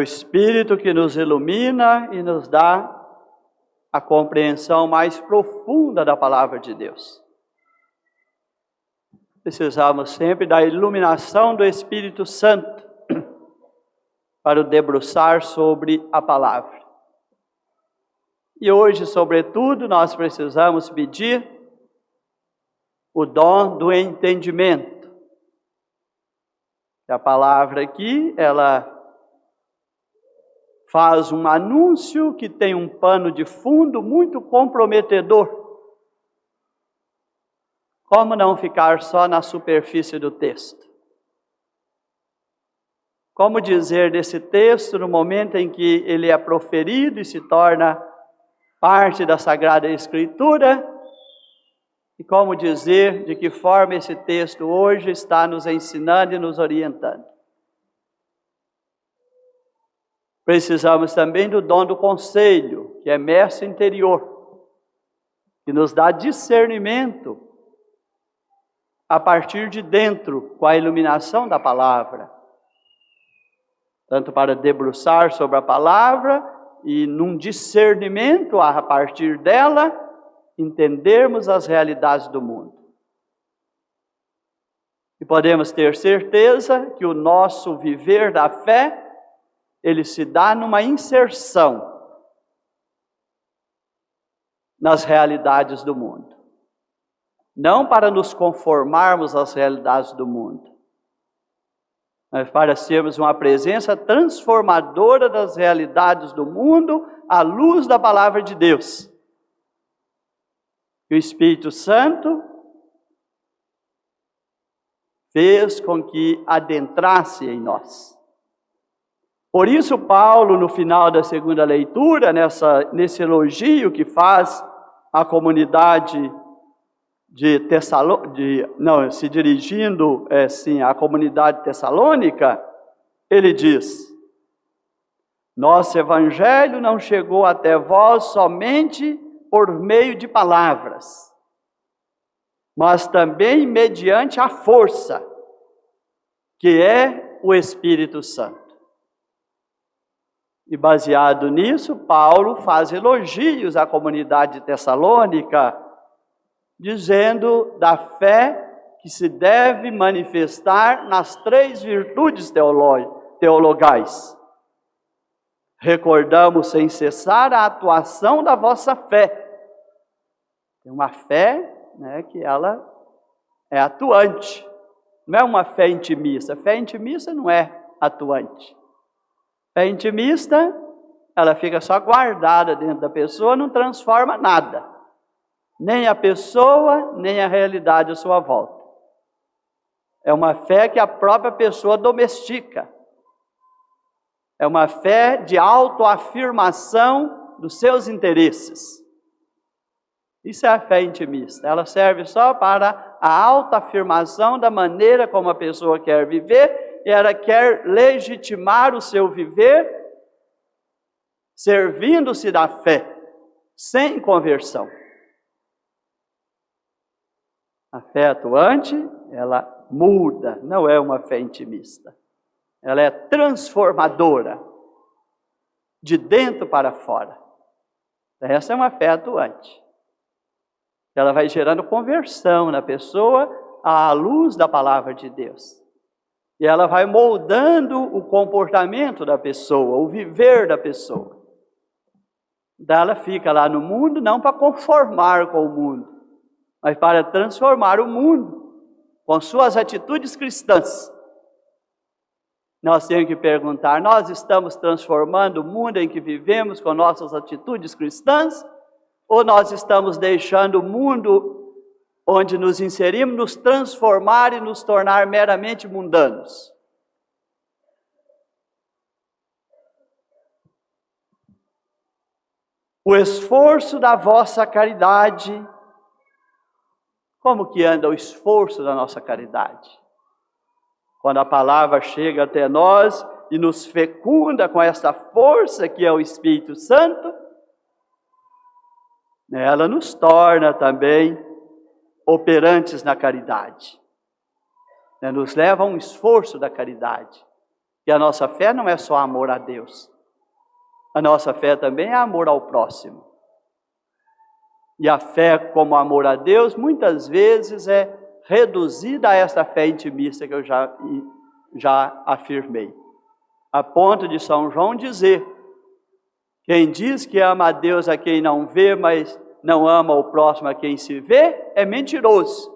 o Espírito que nos ilumina e nos dá a compreensão mais profunda da palavra de Deus. Precisamos sempre da iluminação do Espírito Santo para o debruçar sobre a palavra. E hoje, sobretudo, nós precisamos pedir o dom do entendimento. A palavra aqui, ela faz um anúncio que tem um pano de fundo muito comprometedor. Como não ficar só na superfície do texto? Como dizer desse texto no momento em que ele é proferido e se torna parte da Sagrada Escritura? E como dizer de que forma esse texto hoje está nos ensinando e nos orientando? Precisamos também do dom do conselho, que é mestre interior, que nos dá discernimento a partir de dentro, com a iluminação da palavra. Tanto para debruçar sobre a palavra e num discernimento a partir dela, entendermos as realidades do mundo. E podemos ter certeza que o nosso viver da fé, ele se dá numa inserção nas realidades do mundo. Não para nos conformarmos às realidades do mundo, mas para sermos uma presença transformadora das realidades do mundo à luz da palavra de Deus. E o Espírito Santo fez com que adentrasse em nós. Por isso Paulo, no final da segunda leitura, nesse elogio que faz à comunidade se dirigindo à comunidade tessalônica, ele diz: nosso evangelho não chegou até vós somente por meio de palavras, mas também mediante a força, que é o Espírito Santo. E baseado nisso, Paulo faz elogios à comunidade tessalônica, dizendo da fé que se deve manifestar nas 3 virtudes teologais. Recordamos sem cessar a atuação da vossa fé. Tem uma fé, que ela é atuante. Não é uma fé intimista. Fé intimista não é atuante. Fé intimista, ela fica só guardada dentro da pessoa, não transforma nada. Nem a pessoa, nem a realidade à sua volta. É uma fé que a própria pessoa domestica. É uma fé de autoafirmação dos seus interesses. Isso é a fé intimista. Ela serve só para a autoafirmação da maneira como a pessoa quer viver, e ela quer legitimar o seu viver servindo-se da fé, sem conversão. A fé atuante, ela muda, não é uma fé intimista. Ela é transformadora, de dentro para fora. Essa é uma fé atuante. Ela vai gerando conversão na pessoa à luz da palavra de Deus. E ela vai moldando o comportamento da pessoa, o viver da pessoa. Daí ela fica lá no mundo não para conformar com o mundo, mas para transformar o mundo com suas atitudes cristãs. Nós temos que perguntar, nós estamos transformando o mundo em que vivemos com nossas atitudes cristãs? Ou nós estamos deixando o mundo onde nos inserimos nos transformar e nos tornar meramente mundanos? O esforço da vossa caridade. Como que anda o esforço da nossa caridade? Quando a palavra chega até nós e nos fecunda com essa força que é o Espírito Santo, ela nos torna também operantes na caridade. Nos leva a um esforço da caridade. Que a nossa fé não é só amor a Deus. A nossa fé também é amor ao próximo. E a fé como amor a Deus, muitas vezes é reduzida a esta fé intimista que eu já afirmei. A ponto de São João dizer: quem diz que ama a Deus a quem não vê, mas não ama o próximo a quem se vê, é mentiroso.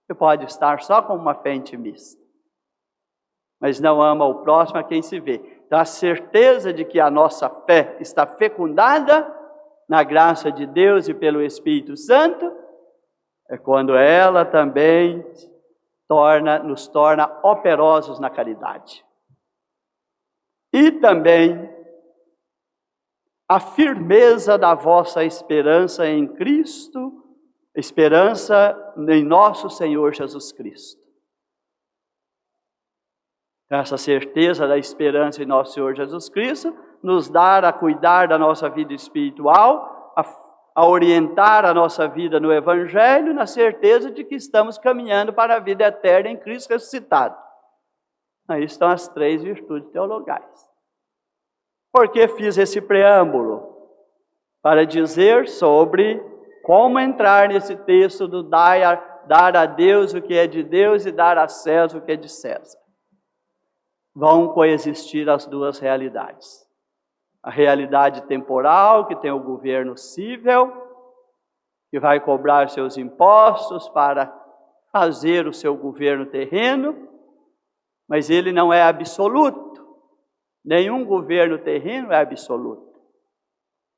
Você pode estar só com uma fé intimista, mas não ama o próximo a quem se vê. Então, a certeza de que a nossa fé está fecundada na graça de Deus e pelo Espírito Santo é quando ela também nos torna operosos na caridade. E também a firmeza da vossa esperança em Cristo, esperança em nosso Senhor Jesus Cristo. Essa certeza da esperança em nosso Senhor Jesus Cristo nos dá a cuidar da nossa vida espiritual, a orientar a nossa vida no Evangelho, na certeza de que estamos caminhando para a vida eterna em Cristo ressuscitado. Aí estão as 3 virtudes teologais. Por que fiz esse preâmbulo? Para dizer sobre como entrar nesse texto do dar a Deus o que é de Deus e dar a César o que é de César. Vão coexistir as duas realidades. A realidade temporal, que tem o governo cível, que vai cobrar seus impostos para fazer o seu governo terreno, mas ele não é absoluto. Nenhum governo terreno é absoluto.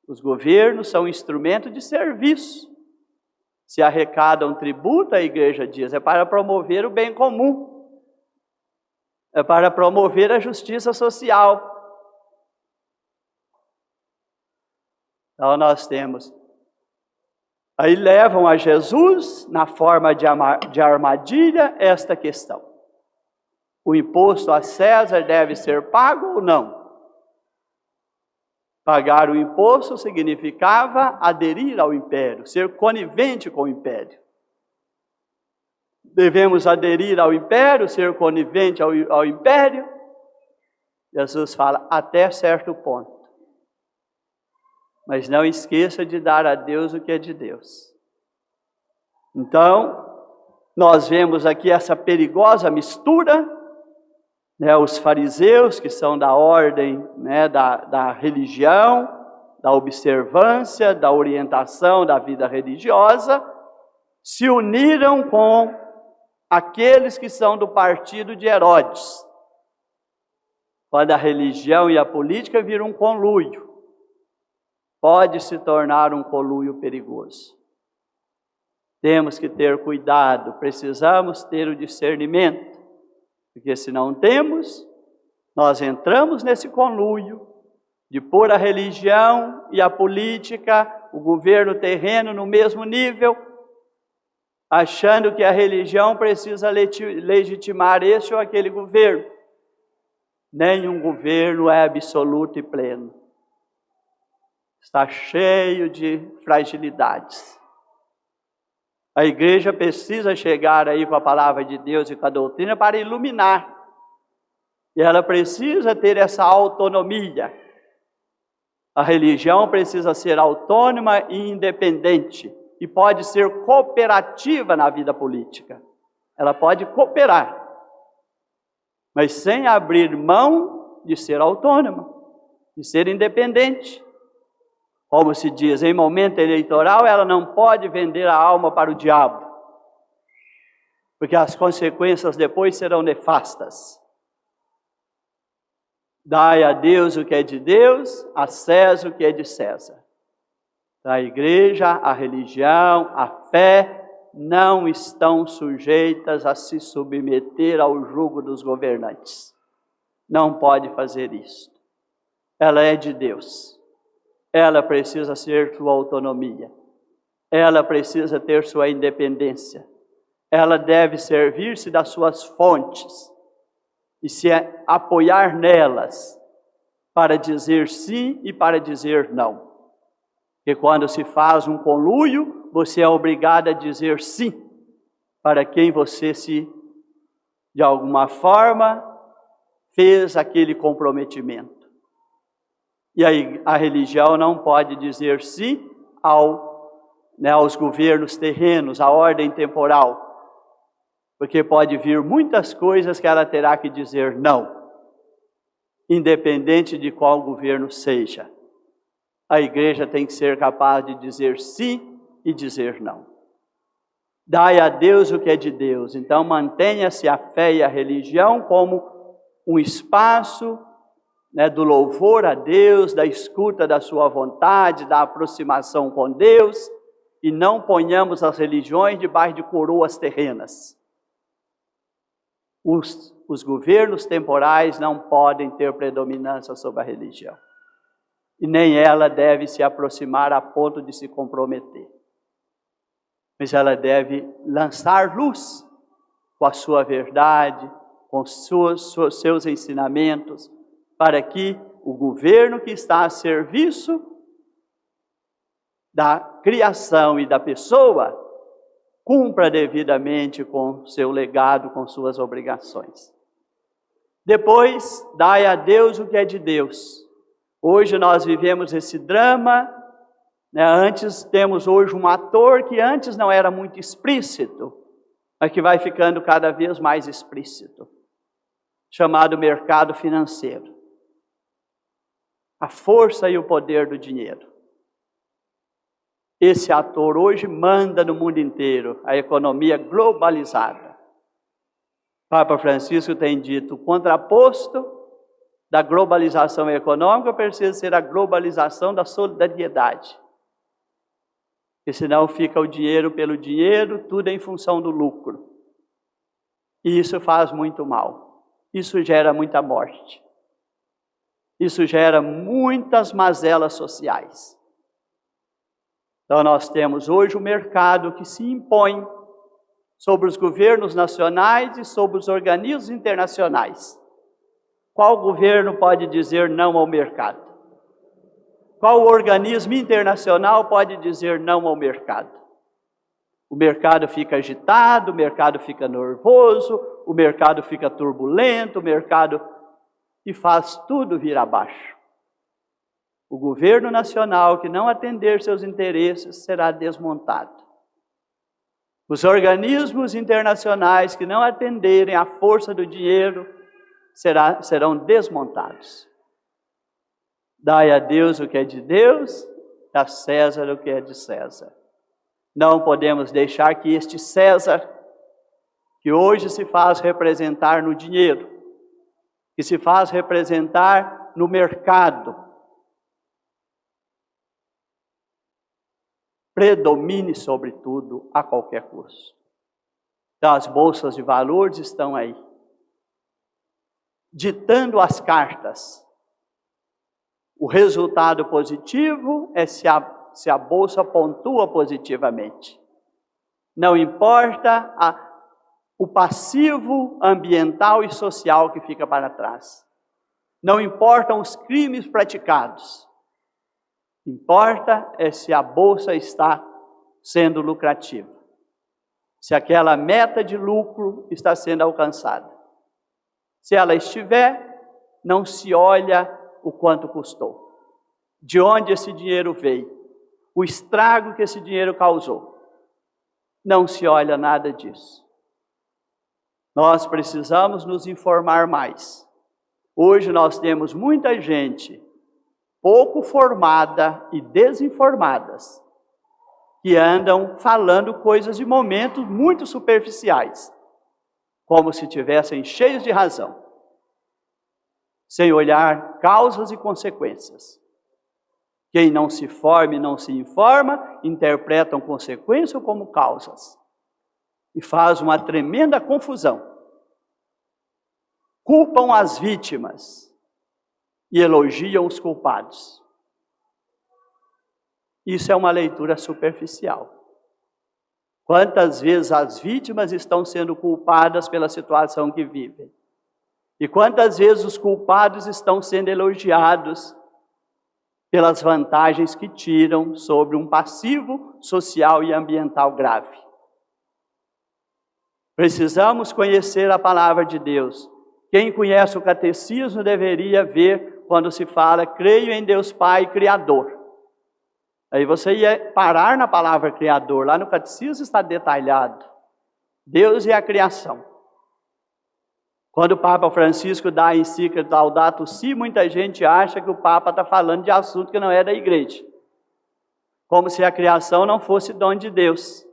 Os governos são instrumento de serviço. Se arrecadam tributo, a igreja diz, é para promover o bem comum. É para promover a justiça social. Então nós temos. Aí levam a Jesus, na forma de armadilha, esta questão. O imposto a César deve ser pago ou não? Pagar o imposto significava aderir ao império, ser conivente com o império. Devemos aderir ao império, ser conivente ao império? Jesus fala, até certo ponto. Mas não esqueça de dar a Deus o que é de Deus. Então, nós vemos aqui essa perigosa mistura, os fariseus, que são da ordem da religião, da observância, da orientação da vida religiosa, se uniram com aqueles que são do partido de Herodes. Quando a religião e a política viram um conluio, pode se tornar um conluio perigoso. Temos que ter cuidado, precisamos ter o discernimento, porque se não temos, nós entramos nesse conluio de pôr a religião e a política, o governo terreno no mesmo nível, achando que a religião precisa legitimar esse ou aquele governo. Nenhum governo é absoluto e pleno. Está cheio de fragilidades. A igreja precisa chegar aí com a palavra de Deus e com a doutrina para iluminar. E ela precisa ter essa autonomia. A religião precisa ser autônoma e independente. E pode ser cooperativa na vida política. Ela pode cooperar, mas sem abrir mão de ser autônoma, de ser independente. Como se diz, em momento eleitoral, ela não pode vender a alma para o diabo, porque as consequências depois serão nefastas. Dai a Deus o que é de Deus, a César o que é de César. A igreja, a religião, a fé não estão sujeitas a se submeter ao jugo dos governantes. Não pode fazer isso. Ela é de Deus. Ela precisa ter sua autonomia. Ela precisa ter sua independência. Ela deve servir-se das suas fontes e se apoiar nelas para dizer sim e para dizer não. Porque quando se faz um conluio, você é obrigado a dizer sim para quem você de alguma forma, fez aquele comprometimento. E aí a religião não pode dizer sim aos governos terrenos, à ordem temporal, porque pode vir muitas coisas que ela terá que dizer não, independente de qual governo seja. A igreja tem que ser capaz de dizer sim e dizer não. Dai a Deus o que é de Deus. Então mantenha-se a fé e a religião como um espaço do louvor a Deus, da escuta da sua vontade, da aproximação com Deus, e não ponhamos as religiões debaixo de coroas terrenas. Os governos temporais não podem ter predominância sobre a religião. E nem ela deve se aproximar a ponto de se comprometer. Mas ela deve lançar luz com a sua verdade, com seus ensinamentos, para que o governo que está a serviço da criação e da pessoa cumpra devidamente com seu legado, com suas obrigações. Depois, dai a Deus o que é de Deus. Hoje nós vivemos esse drama, Antes temos hoje um ator que antes não era muito explícito, mas que vai ficando cada vez mais explícito, chamado mercado financeiro. A força e o poder do dinheiro. Esse ator hoje manda no mundo inteiro, a economia globalizada. Papa Francisco tem dito, o contraposto da globalização econômica precisa ser a globalização da solidariedade. Porque senão fica o dinheiro pelo dinheiro, tudo em função do lucro. E isso faz muito mal. Isso gera muita morte. Isso gera muitas mazelas sociais. Então nós temos hoje o mercado que se impõe sobre os governos nacionais e sobre os organismos internacionais. Qual governo pode dizer não ao mercado? Qual organismo internacional pode dizer não ao mercado? O mercado fica agitado, o mercado fica nervoso, o mercado fica turbulento, o mercado e faz tudo vir abaixo. O governo nacional que não atender seus interesses será desmontado. Os organismos internacionais que não atenderem à força do dinheiro serão desmontados. Dai a Deus o que é de Deus, a César o que é de César. Não podemos deixar que este César, que hoje se faz representar no dinheiro, que se faz representar no mercado, predomine sobre tudo a qualquer custo. Então, as bolsas de valores estão aí, ditando as cartas. O resultado positivo é se a bolsa pontua positivamente. Não importa o passivo ambiental e social que fica para trás. Não importam os crimes praticados. Importa é se a bolsa está sendo lucrativa. Se aquela meta de lucro está sendo alcançada. Se ela estiver, não se olha o quanto custou. De onde esse dinheiro veio. O estrago que esse dinheiro causou. Não se olha nada disso. Nós precisamos nos informar mais. Hoje nós temos muita gente pouco formada e desinformadas, que andam falando coisas de momentos muito superficiais, como se tivessem cheios de razão, sem olhar causas e consequências. Quem não se forma e não se informa, interpretam consequências como causas, e faz uma tremenda confusão. Culpam as vítimas, e elogiam os culpados. Isso é uma leitura superficial. Quantas vezes as vítimas estão sendo culpadas pela situação que vivem? E quantas vezes os culpados estão sendo elogiados pelas vantagens que tiram sobre um passivo social e ambiental grave? Precisamos conhecer a palavra de Deus Quem conhece o catecismo deveria ver quando se fala, creio em Deus Pai Criador. Aí você ia parar na palavra Criador, lá no catecismo está detalhado. Deus e a criação. Quando o Papa Francisco dá a encíclica Laudato Si, muita gente acha que o Papa está falando de assunto que não é da igreja. Como se a criação não fosse dom de Deus.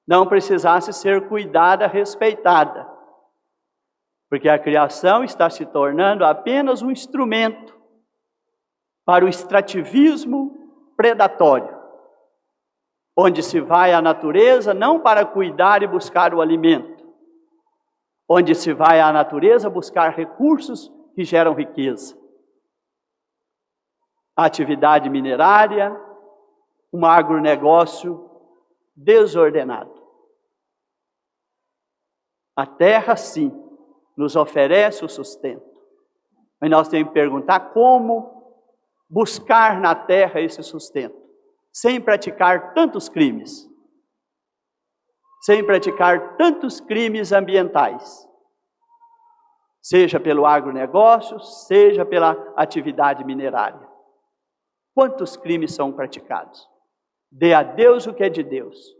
Não precisasse ser cuidada, respeitada. Porque a criação está se tornando apenas um instrumento para o extrativismo predatório. Onde se vai à natureza não para cuidar e buscar o alimento. Onde se vai à natureza buscar recursos que geram riqueza. A atividade minerária, um agronegócio desordenado. A terra, sim, nos oferece o sustento. Mas nós temos que perguntar como buscar na terra esse sustento, sem praticar tantos crimes. Sem praticar tantos crimes ambientais, seja pelo agronegócio, seja pela atividade minerária. Quantos crimes são praticados? Dê a Deus o que é de Deus.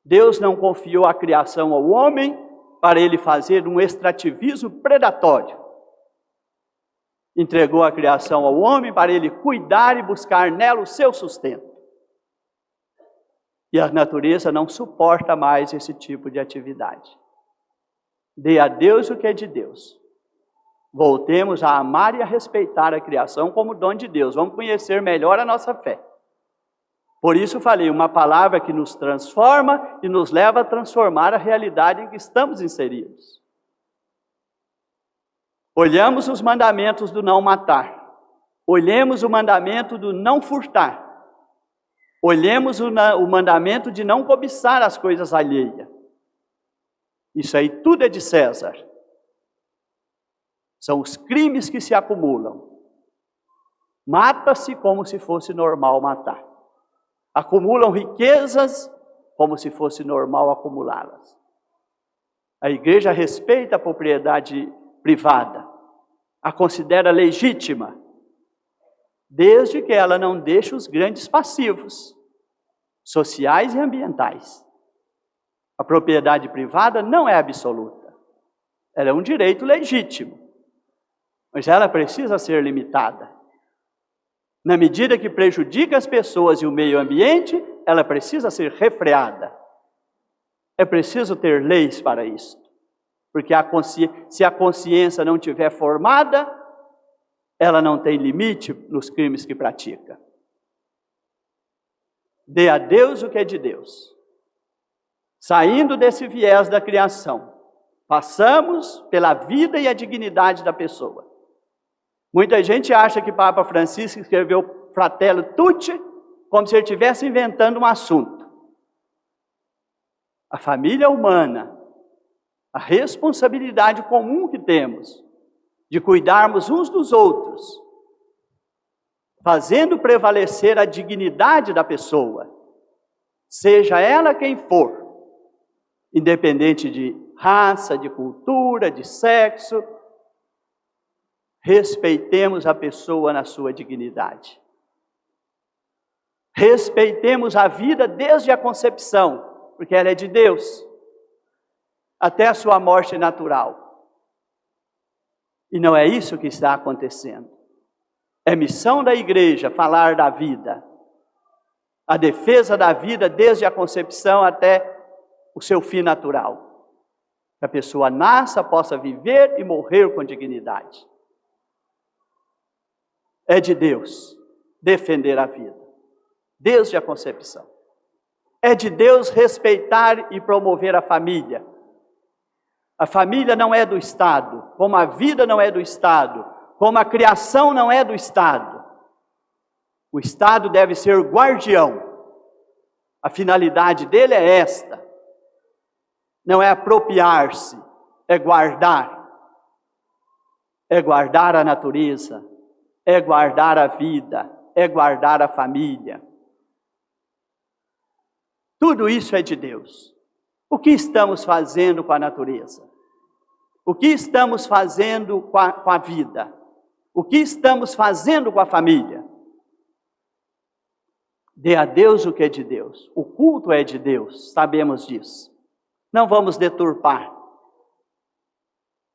Deus não confiou a criação ao homem para ele fazer um extrativismo predatório. Entregou a criação ao homem para ele cuidar e buscar nela o seu sustento. E a natureza não suporta mais esse tipo de atividade. Dê a Deus o que é de Deus. Voltemos a amar e a respeitar a criação como dom de Deus. Vamos conhecer melhor a nossa fé. Por isso falei, uma palavra que nos transforma e nos leva a transformar a realidade em que estamos inseridos. Olhamos os mandamentos do não matar. Olhemos o mandamento do não furtar. Olhemos o mandamento de não cobiçar as coisas alheias. Isso aí tudo é de César. São os crimes que se acumulam. Mata-se como se fosse normal matar. Acumulam riquezas como se fosse normal acumulá-las. A igreja respeita a propriedade privada, a considera legítima, desde que ela não deixe os grandes passivos, sociais e ambientais. A propriedade privada não é absoluta. Ela é um direito legítimo, mas ela precisa ser limitada. Na medida que prejudica as pessoas e o meio ambiente, ela precisa ser refreada. É preciso ter leis para isso, porque se a consciência não estiver formada, ela não tem limite nos crimes que pratica. Dê a Deus o que é de Deus. Saindo desse viés da criação, passamos pela vida e a dignidade da pessoa. Muita gente acha que Papa Francisco escreveu Fratelli Tutti como se ele estivesse inventando um assunto. A família humana, a responsabilidade comum que temos de cuidarmos uns dos outros, fazendo prevalecer a dignidade da pessoa, seja ela quem for, independente de raça, de cultura, de sexo, respeitemos a pessoa na sua dignidade. Respeitemos a vida desde a concepção, porque ela é de Deus, até a sua morte natural. E não é isso que está acontecendo. É missão da igreja falar da vida, a defesa da vida desde a concepção até o seu fim natural. Que a pessoa nasça, possa viver e morrer com dignidade. É de Deus defender a vida, desde a concepção. É de Deus respeitar e promover a família. A família não é do Estado, como a vida não é do Estado, como a criação não é do Estado. O Estado deve ser guardião. A finalidade dele é esta. Não é apropriar-se, é guardar. É guardar a natureza, é guardar a vida, é guardar a família. Tudo isso é de Deus. O que estamos fazendo com a natureza? O que estamos fazendo com a vida? O que estamos fazendo com a família? Dê a Deus o que é de Deus. O culto é de Deus, sabemos disso. Não vamos deturpar.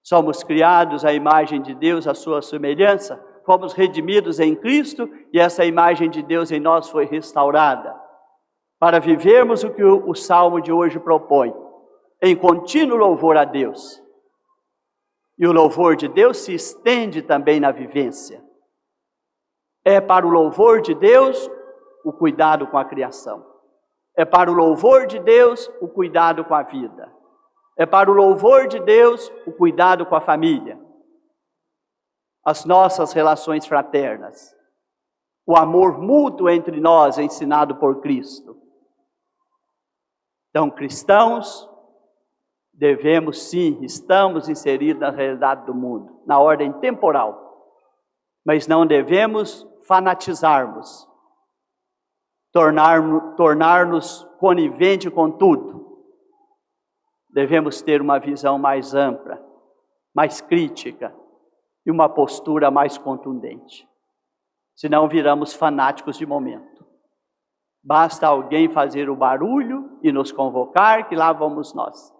Somos criados à imagem de Deus, à sua semelhança. Fomos redimidos em Cristo e essa imagem de Deus em nós foi restaurada. Para vivermos o que o Salmo de hoje propõe, em contínuo louvor a Deus. E o louvor de Deus se estende também na vivência. É para o louvor de Deus o cuidado com a criação. É para o louvor de Deus o cuidado com a vida. É para o louvor de Deus o cuidado com a família. As nossas relações fraternas. O amor mútuo entre nós ensinado por Cristo. Então, cristãos, devemos sim, estamos inseridos na realidade do mundo, na ordem temporal. Mas não devemos fanatizarmos, tornar-nos conivente com tudo. Devemos ter uma visão mais ampla, mais crítica e uma postura mais contundente. Senão viramos fanáticos de momento. Basta alguém fazer o barulho e nos convocar que lá vamos nós.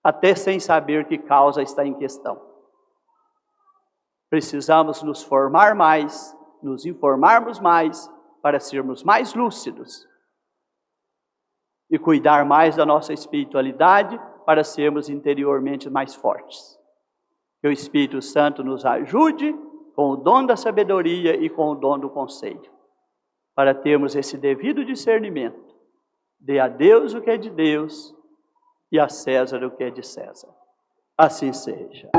Até sem saber que causa está em questão. Precisamos nos formar mais, nos informarmos mais, para sermos mais lúcidos. E cuidar mais da nossa espiritualidade, para sermos interiormente mais fortes. Que o Espírito Santo nos ajude com o dom da sabedoria e com o dom do conselho. Para termos esse devido discernimento. Dê a Deus o que é de Deus, e a César o que é de César. Assim seja.